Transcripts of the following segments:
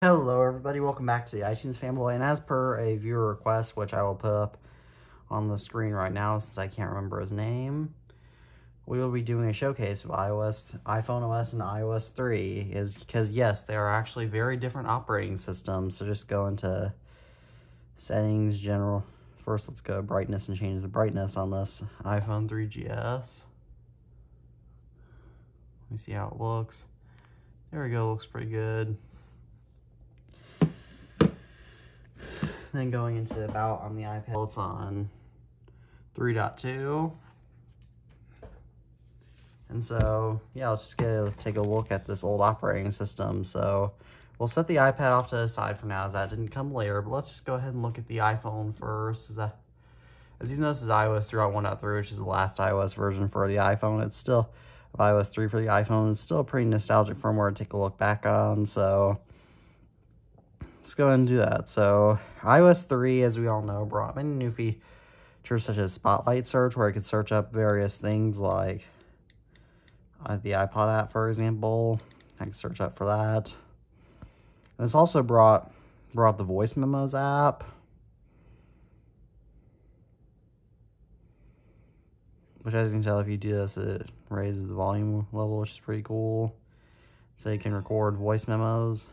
Hello everybody, welcome back to the iTunes family, and as per a viewer request, which I will put up on the screen right now since I can't remember his name, we will be doing a showcase of iPhoneOS and iOS 3, because yes, they are actually very different operating systems. So just go into settings, general. First let's go brightness and change the brightness on this iPhone 3GS. Let me see how it looks. There we go, looks pretty good. Then going into about on the iPad, it's on 3.2. And so, yeah, let's just take a look at this old operating system. So we'll set the iPad off to the side for now, as that didn't come later, but let's just go ahead and look at the iPhone first. As you know, this is iOS 3.1.3, which is the last iOS version for the iPhone. It's still iOS 3 for the iPhone. It's still a pretty nostalgic firmware to take a look back on, so let's go ahead and do that. So iOS 3, as we all know, brought many new features such as Spotlight Search, where I could search up various things like the iPod app, for example. I can search up for that. And it's also brought the Voice Memos app, which, as you can tell, if you do this, it raises the volume level, which is pretty cool. So you can record voice memos.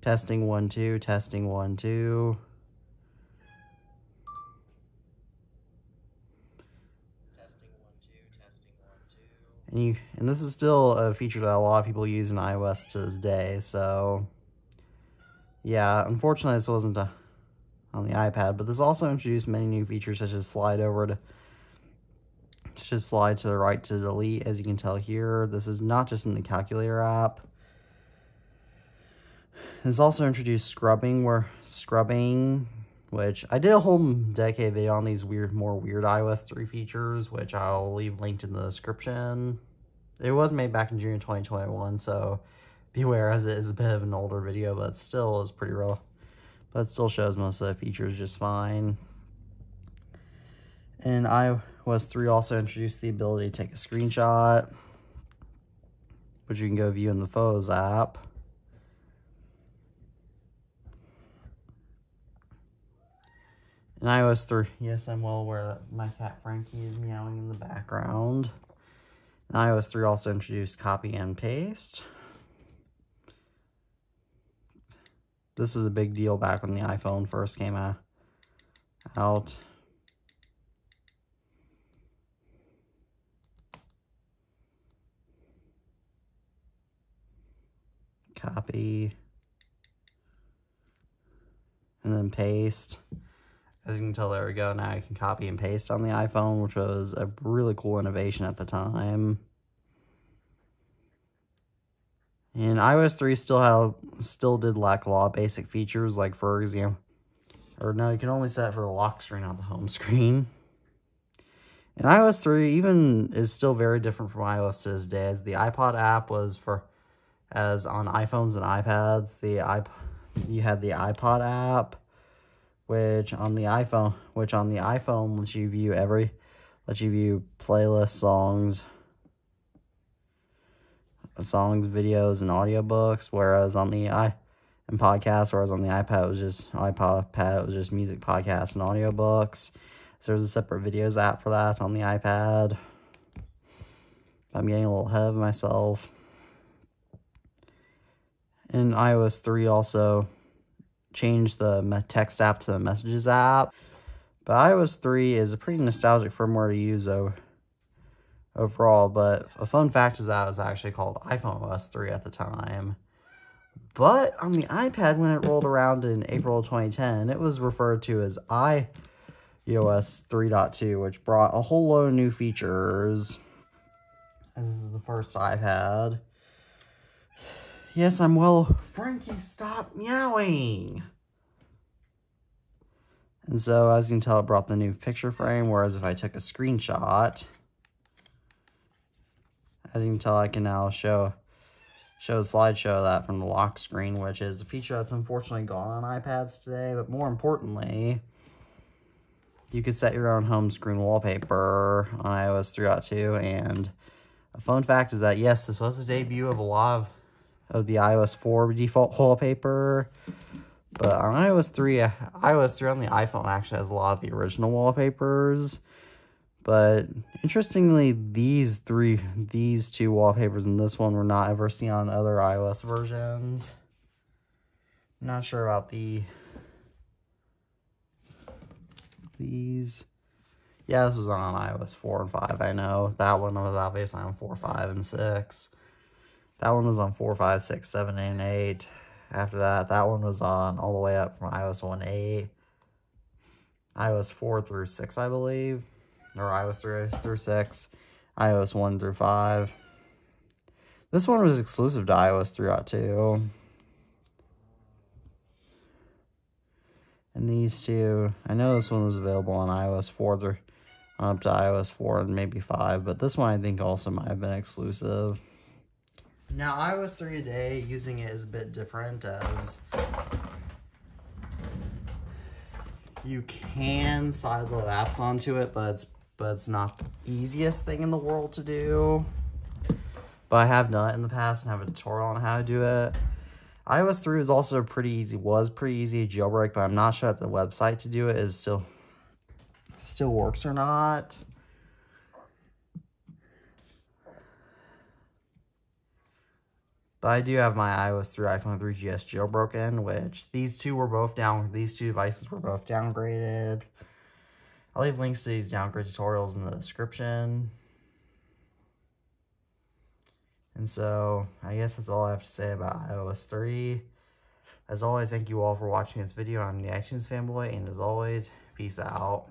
Testing 1 2, testing 1 2. And this is still a feature that a lot of people use in iOS to this day. So yeah, unfortunately this wasn't on the iPad, but this also introduced many new features such as slide to the right to delete. As you can tell here, this is not just in the calculator app. It's also introduced scrubbing, which I did a whole dedicated video on these more weird iOS 3 features, which I'll leave linked in the description. It was made back in June 2021, so beware, as it is a bit of an older video, but still is pretty real. But it still shows most of the features just fine. And iOS 3 also introduced the ability to take a screenshot, which you can go view in the Photos app. In iOS 3, yes, I'm well aware that my cat Frankie is meowing in the background. In iOS 3 also introduced copy and paste. This was a big deal back when the iPhone first came out. Copy. And then paste. As you can tell, there we go. Now you can copy and paste on the iPhone, which was a really cool innovation at the time. And iOS 3 still did lack a lot of basic features, like, for example, you can only set it for the lock screen on the home screen. And iOS 3 even is still very different from iOS to this day, as the iPod app was as on iPhones and iPads, you had the iPod app, which on the iPhone lets you view playlists, songs, videos, and audiobooks, whereas on the iPad it was just music, podcasts, and audiobooks. So there's a separate videos app for that on the iPad. I'm getting a little ahead of myself. And iOS 3 also changed the text app to the messages app. But iOS 3 is a pretty nostalgic firmware to use overall. But a fun fact is that it was actually called iPhoneOS 3 at the time. But on the iPad, when it rolled around in April of 2010, it was referred to as iOS 3.2, which brought a whole load of new features. This is the first iPad. Yes, I'm well. Frankie, stop meowing. And so, as you can tell, it brought the new picture frame, whereas if I took a screenshot, as you can tell, I can now show a slideshow of that from the lock screen, which is a feature that's unfortunately gone on iPads today. But more importantly, you could set your own home screen wallpaper on iOS 3.2. And a fun fact is that, yes, this was the debut of a lot of the iOS 4 default wallpaper. But on iOS 3 on the iPhone actually has a lot of the original wallpapers. But interestingly, these two wallpapers and this one were not ever seen on other iOS versions. I'm not sure about these. Yeah, this was on iOS 4 and 5, I know. That one was obviously on 4, 5, and 6. That one was on 4, 5, 6, 7, and 8. After that one was on all the way up from iOS 1, 8. iOS 4 through 6, I believe. Or iOS 3 through 6. iOS 1 through 5. This one was exclusive to iOS 3.2. And these two, I know this one was available on iOS 4 through up to iOS 4 and maybe 5, but this one I think also might have been exclusive. Now, iOS 3 today, using it is a bit different, as you can sideload apps onto it, but it's not the easiest thing in the world to do. But I have done it in the past and have a tutorial on how to do it. iOS 3 was also pretty easy to jailbreak, but I'm not sure that the website to do it is still works or not. But I do have my iOS 3 iPhone 3GS jailbroken, which these two devices were both downgraded. I'll leave links to these downgrade tutorials in the description. And so, I guess that's all I have to say about iOS 3. As always, thank you all for watching this video. I'm the iTunes Fanboy, and as always, peace out.